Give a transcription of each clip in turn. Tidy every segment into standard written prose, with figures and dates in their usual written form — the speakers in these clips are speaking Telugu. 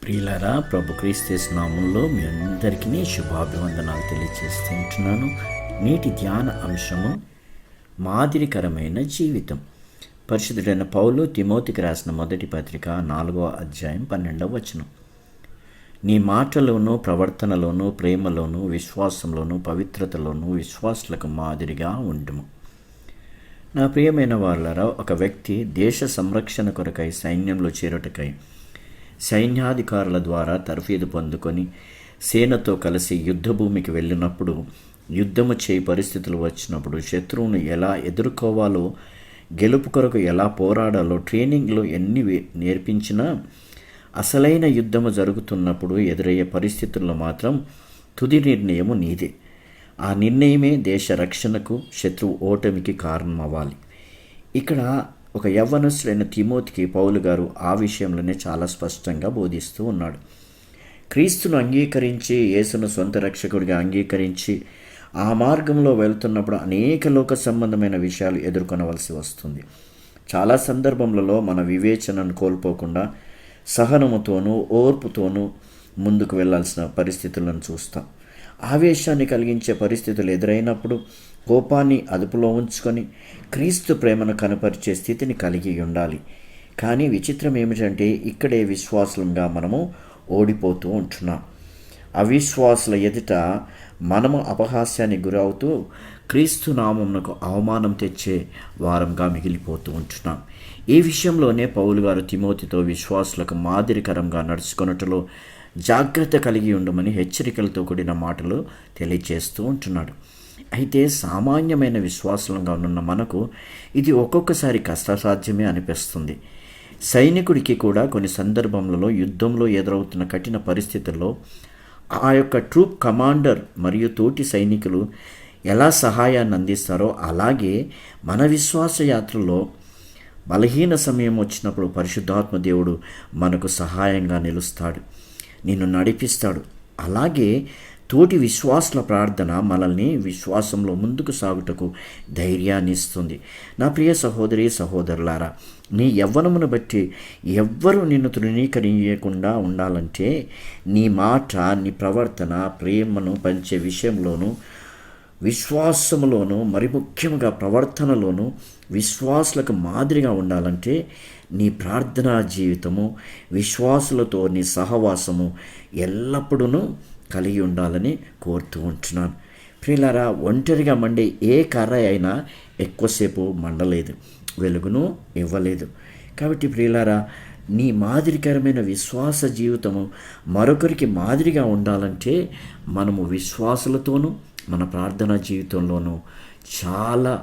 ప్రియులారా, ప్రభు క్రీస్తు నామంలో మీ అందరికీ శుభాభివందనాలు తెలియజేస్తుంటున్నాను. నేటి ధ్యాన అంశము మాదిరికరమైన జీవితం. పరిశుద్ధుడైన పౌలు తిమోతికి రాసిన మొదటి పత్రిక 4వ అధ్యాయం 12వ వచనం. నీ మాటలోనూ ప్రవర్తనలోనూ ప్రేమలోనూ విశ్వాసంలోనూ పవిత్రతలోనూ విశ్వాసులకు మాదిరిగా ఉండుము. నా ప్రియమైన వాళ్ళారా, ఒక వ్యక్తి దేశ సంరక్షణ కొరకై సైన్యంలో చేరుటకై సైన్యాధికారుల ద్వారా తర్ఫీదు పొందుకొని సేనతో కలిసి యుద్ధభూమికి వెళ్ళినప్పుడు, యుద్ధము చేయి పరిస్థితులు వచ్చినప్పుడు శత్రువును ఎలా ఎదుర్కోవాలో, గెలుపు కొరకు ఎలా పోరాడాలో ట్రైనింగ్లో ఎన్ని నేర్పించినా అసలైన యుద్ధము జరుగుతున్నప్పుడు ఎదురయ్యే పరిస్థితుల్లో మాత్రం తుది నిర్ణయము నీదే. ఆ నిర్ణయమే దేశ రక్షణకు, శత్రువు ఓటమికి కారణమవ్వాలి. ఇక్కడ ఒక యవ్వనస్తుడైన తిమోతికి పౌలు గారు ఆ విషయంలోనే చాలా స్పష్టంగా బోధిస్తూ ఉన్నాడు. క్రీస్తును అంగీకరించి, యేసును సొంత రక్షకుడిగా అంగీకరించి ఆ మార్గంలో వెళ్తున్నప్పుడు అనేక లోక సంబంధమైన విషయాలు ఎదుర్కొనవలసి వస్తుంది. చాలా సందర్భములలో మన వివేచనను కోల్పోకుండా సహనముతోనూ ఓర్పుతోనూ ముందుకు వెళ్ళాల్సిన పరిస్థితులను చూస్తాం. ఆవేశాన్ని కలిగించే పరిస్థితులు ఎదురైనప్పుడు కోపాన్ని అదుపులో ఉంచుకొని క్రీస్తు ప్రేమను కనపరిచే స్థితిని కలిగి ఉండాలి. కానీ విచిత్రం ఏమిటంటే ఇక్కడే విశ్వాసులంగా మనము ఓడిపోతూ ఉంటున్నాం. అవిశ్వాసుల ఎదుట మనము అపహాస్యానికి గురవుతూ క్రీస్తు నామమునకు అవమానం తెచ్చే వారంగా మిగిలిపోతూ ఉంటున్నాం. ఈ విషయంలోనే పౌలు గారు తిమోతితో విశ్వాసులకు మాదిరికరంగా నడుచుకొనుటలో జాగ్రత్త కలిగి ఉండమని హెచ్చరికలతో కూడిన మాటలు తెలియజేస్తూ ఉంటున్నాడు. అయితే సామాన్యమైన విశ్వాసంగా ఉన్న మనకు ఇది ఒక్కొక్కసారి కష్టసాధ్యమే అనిపిస్తుంది. సైనికుడికి కూడా కొన్ని సందర్భములలో యుద్ధంలో ఎదురవుతున్న కఠిన పరిస్థితుల్లో ఆ యొక్క ట్రూప్ కమాండర్ మరియు తోటి సైనికులు ఎలా సహాయాన్ని అందిస్తారో, అలాగే మన విశ్వాస యాత్రలో బలహీన సమయం వచ్చినప్పుడు పరిశుద్ధాత్మ దేవుడు మనకు సహాయంగా నిలుస్తాడు, నిన్ను నడిపిస్తాడు. అలాగే తోటి విశ్వాసుల ప్రార్థన మనల్ని విశ్వాసంలో ముందుకు సాగుటకు ధైర్యాన్ని ఇస్తుంది. నా ప్రియ సహోదరి సహోదరులారా, నీ యవ్వనమును బట్టి ఎవ్వరూ నిన్ను తృణీకరించకుండా ఉండాలంటే నీ మాట, నీ ప్రవర్తన, ప్రేమను పంచే విషయంలోనూ, విశ్వాసములోనూ, మరి ముఖ్యంగా ప్రవర్తనలోనూ విశ్వాసులకు మాదిరిగా ఉండాలంటే నీ ప్రార్థనా జీవితము, విశ్వాసులతో నీ సహవాసము ఎల్లప్పుడూ కలిగి ఉండాలని కోరుతూ ఉంటున్నాను. ప్రియులారా, ఒంటరిగా మండే ఏ కర్ర అయినా ఎక్కువసేపు మండలేదు, వెలుగును ఇవ్వలేదు. కాబట్టి ప్రియులారా, నీ మాదిరికరమైన విశ్వాస జీవితము మరొకరికి మాదిరిగా ఉండాలంటే మనము విశ్వాసులతోనూ మన ప్రార్థనా జీవితంలోనూ చాలా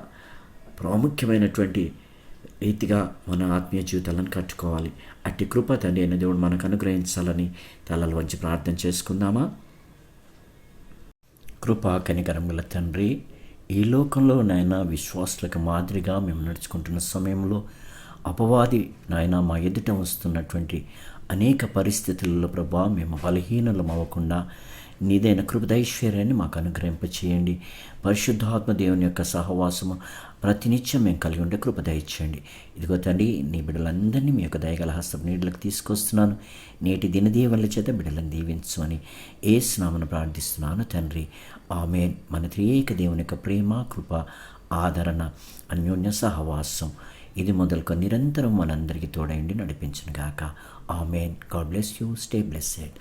ప్రాముఖ్యమైనటువంటి రీతిగా మన ఆత్మీయ జీవితాలను కట్టుకోవాలి. అట్టి కృప తండ్రి అయిన దేవుడు మనకు అనుగ్రహించాలని తలలు వంచి ప్రార్థన చేసుకుందామా? కృపా కనికరం గల తండ్రి, ఈ లోకంలో నాయన విశ్వాసులకు మాదిరిగా మేము నడుచుకుంటున్న సమయంలో అపవాది నాయన మా ఎదుట వస్తున్నటువంటి అనేక పరిస్థితులలో ప్రభా మేము బలహీనలం అవ్వకుండా నీదైన కృపదైశ్వర్యాన్ని మాకు అనుగ్రహింపచేయండి. పరిశుద్ధాత్మ దేవుని యొక్క సహవాసము ప్రతినిత్యం మేము కలిగి ఉండే కృప దయచేయండి. ఇదిగో తండ్రి, నీ బిడ్డలందరినీ మీ యొక్క దయగల హస్తపు నీళ్ళకి తీసుకొస్తున్నాను. నేటి దినదీవెనల చేత బిడ్డలను దీవించమని యేసు నామమున ప్రార్థిస్తున్నాను తండ్రి, ఆమేన్. మన త్రియేక దేవుని యొక్క ప్రేమ, కృప, ఆదరణ, అన్యోన్య సహవాసం ఇది మొదలుకొని నిరంతరం మనందరికీ తోడైండి నడిపించును గాక. Amen. God bless you. Stay blessed.